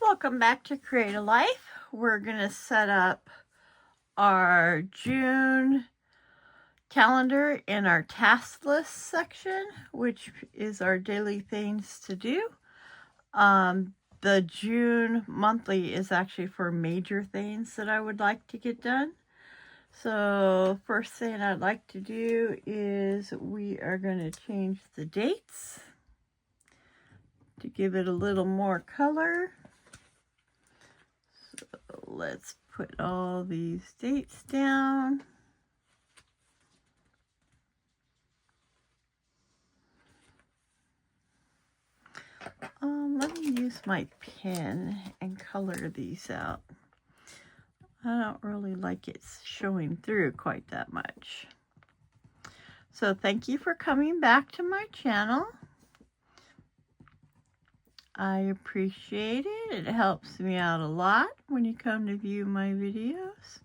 Welcome back to Create a Life. We're going to set up our June calendar in our task list section, which is our daily things to do. The June monthly is actually for major things that I would like to get done. So first thing I'd like to do is we are going to change the dates to give it a little more color. So let's put all these dates down. Let me use my pen and color these out. I don't really like it showing through quite that much. So thank you for coming back to my channel. I appreciate it. It helps me out a lot when you come to view my videos.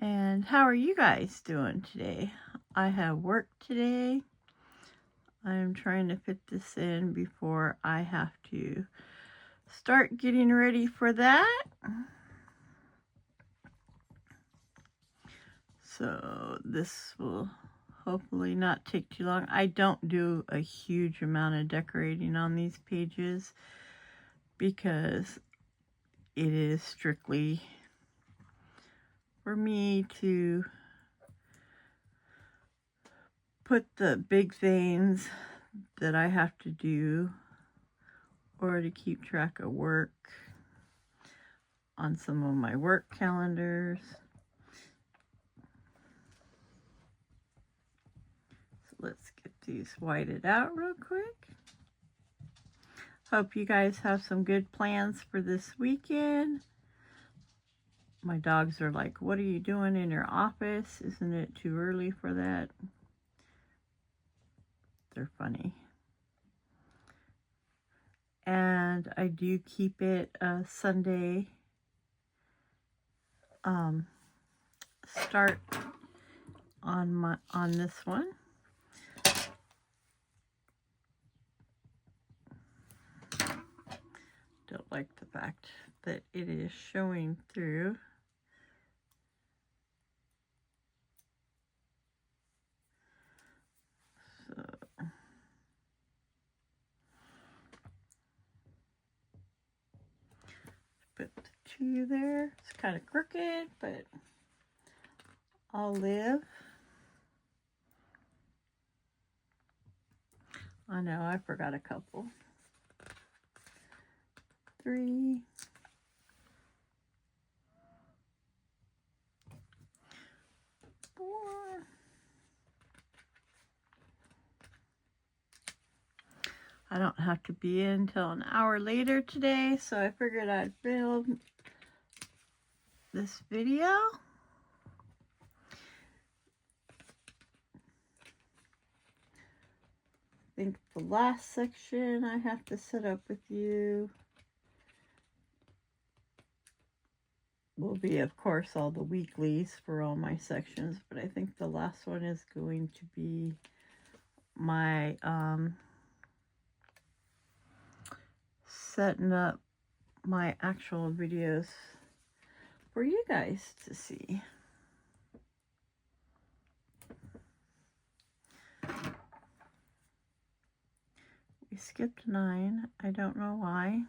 And how are you guys doing today? I have work today. I'm trying to fit this in before I have to start getting ready for that. So this will hopefully not take too long. I don't do a huge amount of decorating on these pages because it is strictly for me to put the big things that I have to do or to keep track of work on some of my work calendars. So let's get these whited out real quick. Hope you guys have some good plans for this weekend. My dogs are like, what are you doing in your office? Isn't it too early for that? They're funny. And I do keep it a Sunday start on this one. Don't like the fact that it is showing through. So put the 2 there. It's kind of crooked, but I'll live. I know, I forgot a couple. 3. 4. I don't have to be in until an hour later today, so I figured I'd film this video. I think the last section I have to set up with you will be, of course, all the weeklies for all my sections, but I think the last one is going to be my setting up my actual videos for you guys to see. We skipped 9. I don't know why,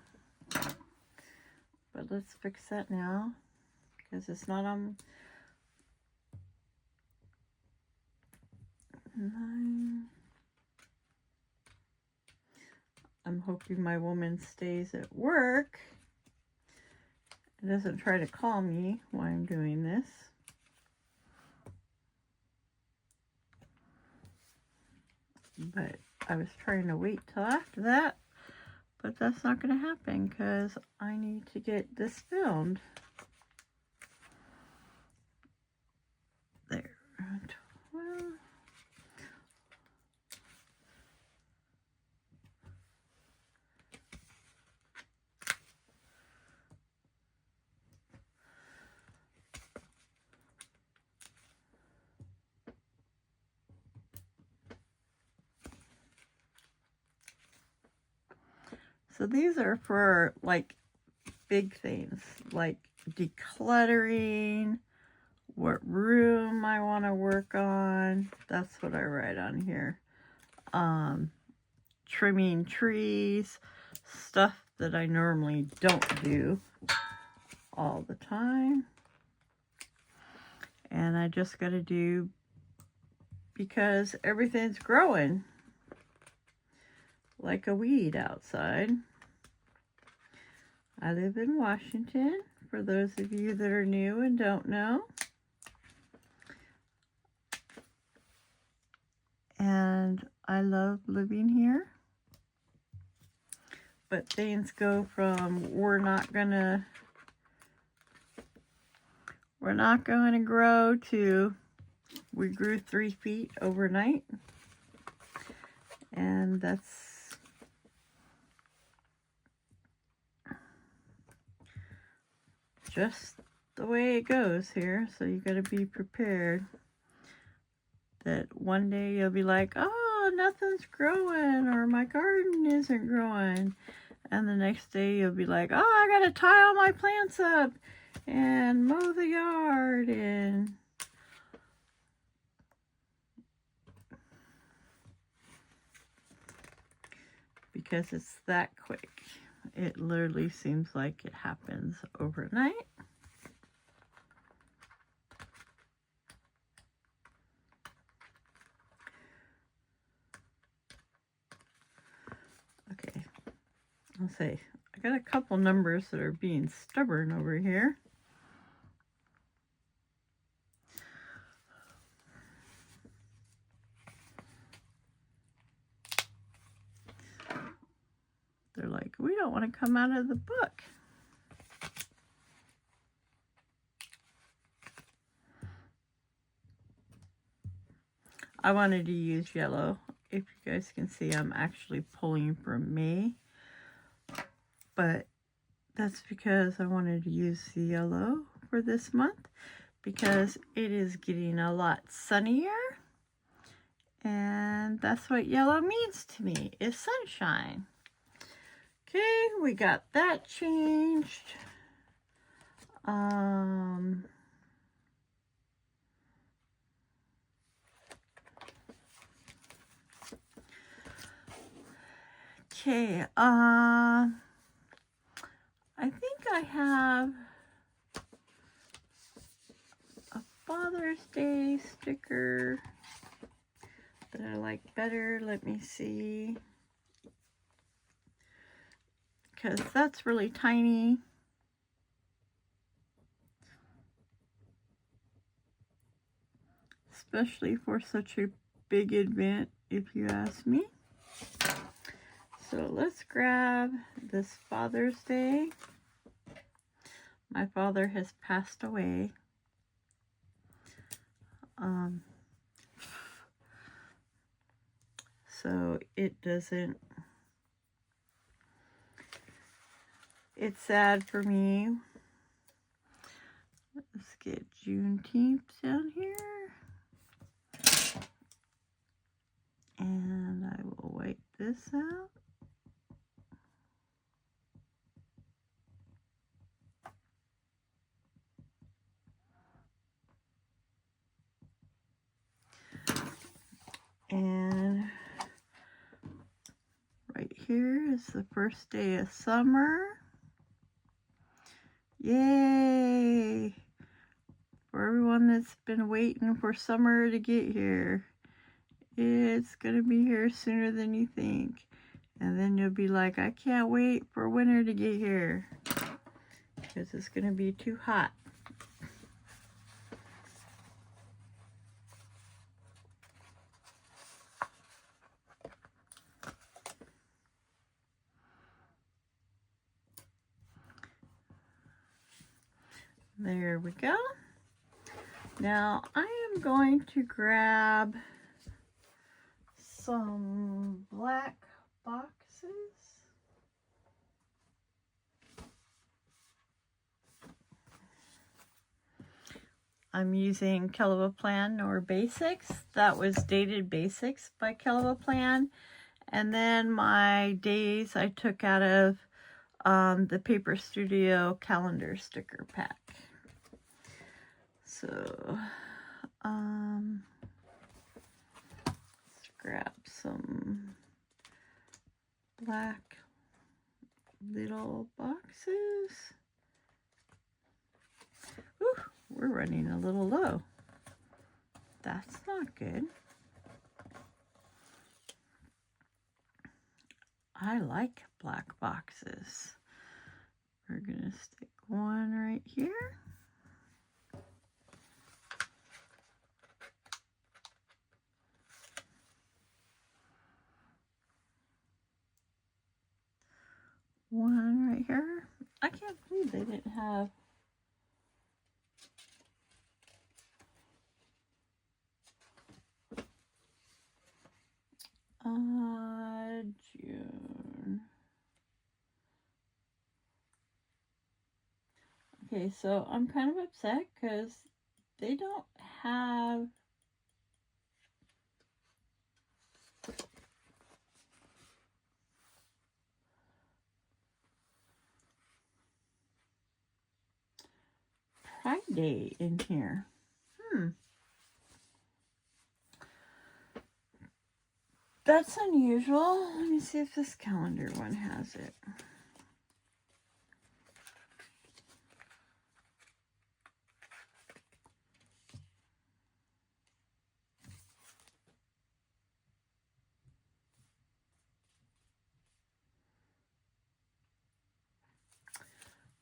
but let's fix that now because it's not on 9. I'm hoping my woman stays at work and doesn't try to call me while I'm doing this. But I was trying to wait till after that, but that's not going to happen because I need to get this filmed. There. 12. So these are for like big things, like decluttering, what room I want to work on. That's what I write on here. Trimming trees, stuff that I normally don't do all the time. And I just got to do because everything's growing like a weed outside. I live in Washington, for those of you that are new and don't know. And I love living here. But things go from we're not gonna grow to we grew 3 feet overnight. And that's just the way it goes here. So you got to be prepared that one day you'll be like, oh, nothing's growing, or my garden isn't growing. And the next day you'll be like, oh, I got to tie all my plants up and mow the yard. And because it's that quick. It literally seems like it happens overnight. Okay, I'll say, I got a couple numbers that are being stubborn over here. They're like, we don't want to come out of the book. I wanted to use yellow. If you guys can see, I'm actually pulling from May. But that's because I wanted to use the yellow for this month, because it is getting a lot sunnier. And that's what yellow means to me, is sunshine. Okay, we got that changed. Okay, I think I have a Father's Day sticker that I like better. Let me see. Because that's really tiny. Especially for such a big event, if you ask me. So let's grab this Father's Day. My father has passed away. So it doesn't, it's sad for me. Let's get Juneteenth down here. And I will wipe this out. And right here is the first day of summer. Yay! For everyone that's been waiting for summer to get here. It's going to be here sooner than you think. And then you'll be like, I can't wait for winter to get here, because it's going to be too hot. There we go. Now I am going to grab some black boxes. I'm using FrankenPlanner Basics. That was Dated Basics by FrankenPlanner. And then my days I took out of the Paper Studio calendar sticker pack. So, let's grab some black little boxes. Whew, we're running a little low. That's not good. I like black boxes. We're gonna stick one right here. One right here. I can't believe they didn't have June. Okay, so I'm kind of upset because they don't have Pride Day in here. That's unusual. Let me see if this calendar one has it.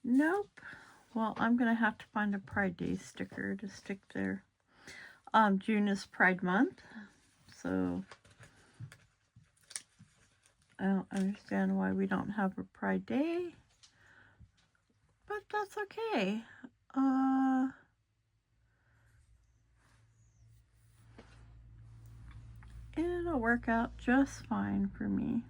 Nope. Well, I'm going to have to find a Pride Day sticker to stick there. June is Pride Month, so I don't understand why we don't have a Pride Day, but that's okay. It'll work out just fine for me.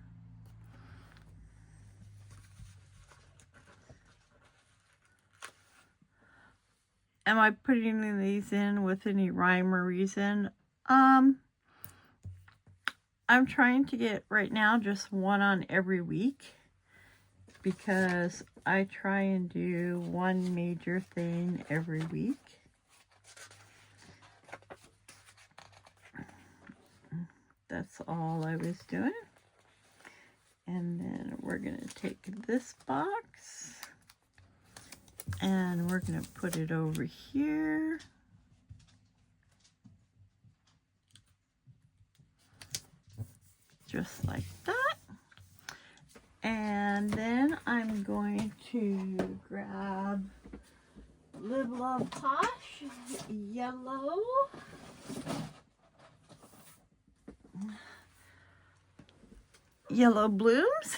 Am I putting these in with any rhyme or reason? I'm trying to get right now just one on every week because I try and do one major thing every week. That's all I was doing. And then we're going to take this box and we're going to put it over here. Just like that. And then I'm going to grab Live Love Posh yellow blooms,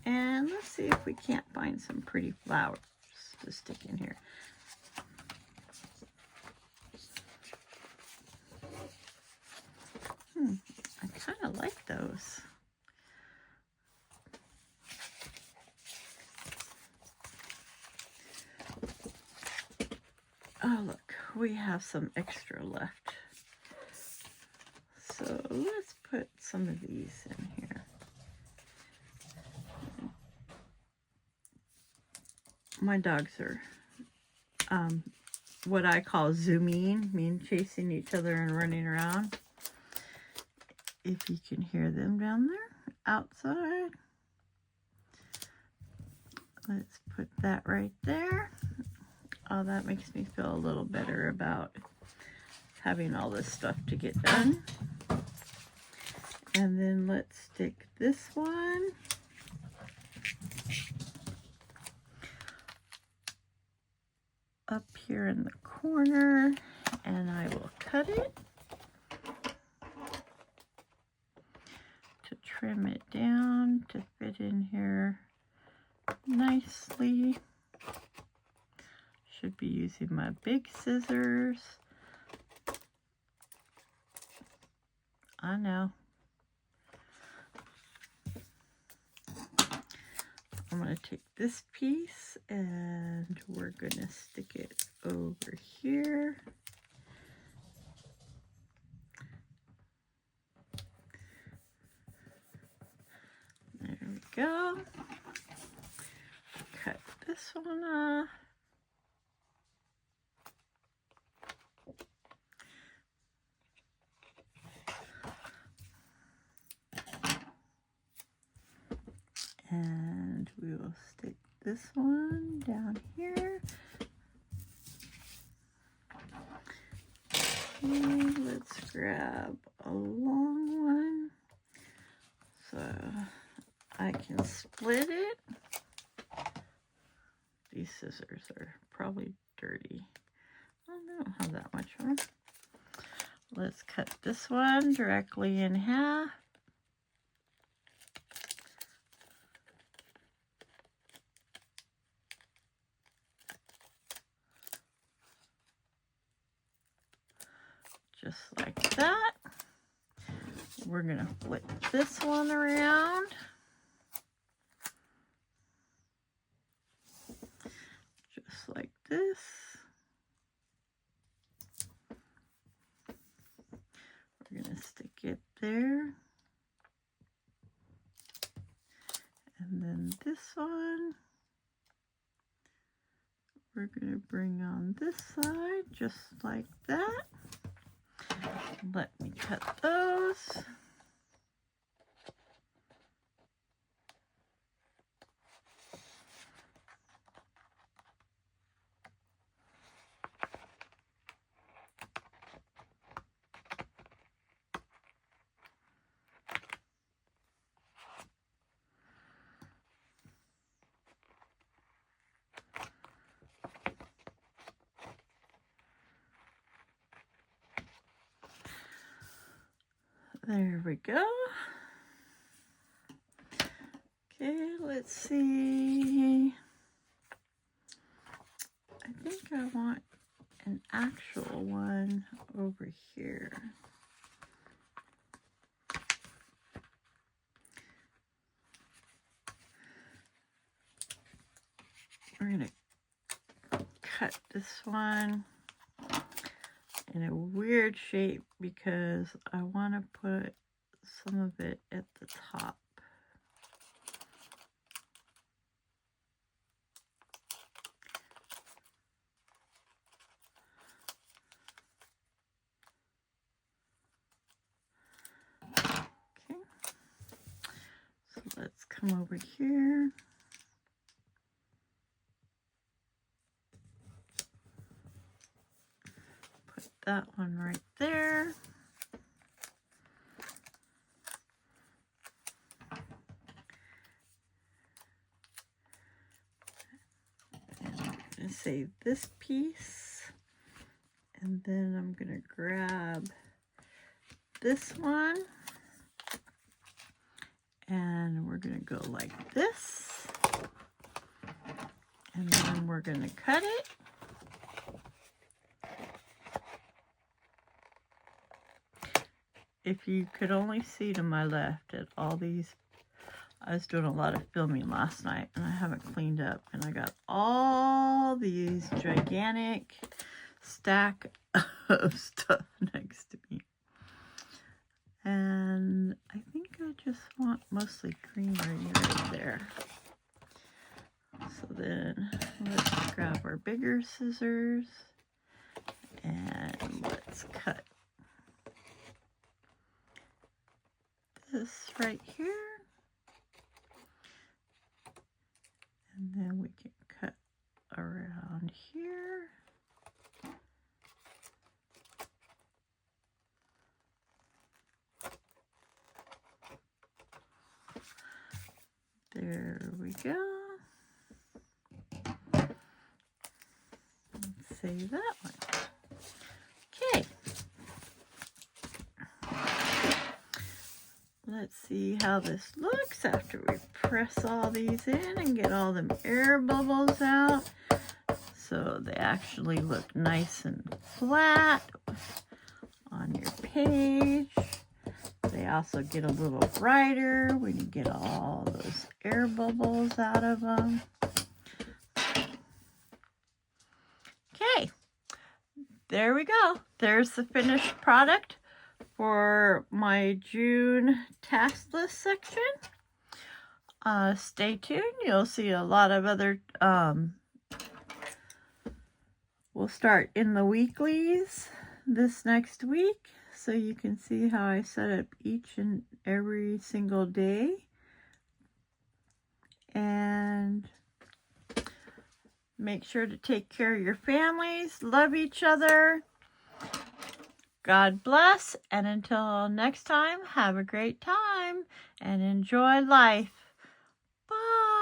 and let's see if we can't find some pretty flowers to stick in here. I kind of like those. Oh, look, we have some extra left. So let's put some of these in here. My dogs are what I call zooming, mean chasing each other and running around. If you can hear them down there outside. Let's put that right there. Oh, that makes me feel a little better about having all this stuff to get done. And then let's stick this one up here in the corner, and I will cut it to trim it down to fit in here nicely. Should be using my big scissors. I know. I'm going to take this piece and we're going to stick it over here. go. Cut this one off. And we will stick this one down here. Okay, let's grab a long one so I can split it. These scissors are probably dirty. I don't have that much on. Let's cut this one directly in half. Just like that. We're going to flip this one around. Just like this. We're going to stick it there. And then this one, we're going to bring on this side just like that. Let me cut those. There we go. Okay, let's see. I think I want an actual one over here. We're going to cut this one in a weird shape because I want to put some of it at the top. Okay, so let's come over here. That one right there. And I'm going to save this piece. And then I'm going to grab this one. And we're going to go like this. And then we're going to cut it. If you could only see to my left at all these, I was doing a lot of filming last night and I haven't cleaned up, and I got all these gigantic stack of stuff next to me. And I think I just want mostly greenery right there. So then let's grab our bigger scissors and let's cut this right here, and then we can cut around here. There we go. Let's save that one. Okay. Let's see how this looks after we press all these in and get all them air bubbles out. So they actually look nice and flat on your page. They also get a little brighter when you get all those air bubbles out of them. Okay, there we go. There's the finished product for my June task list section. Stay tuned. You'll see a lot of other, we'll start in the weeklies this next week, so you can see how I set up each and every single day. And make sure to take care of your families, love each other. God bless, and until next time, have a great time and enjoy life. Bye.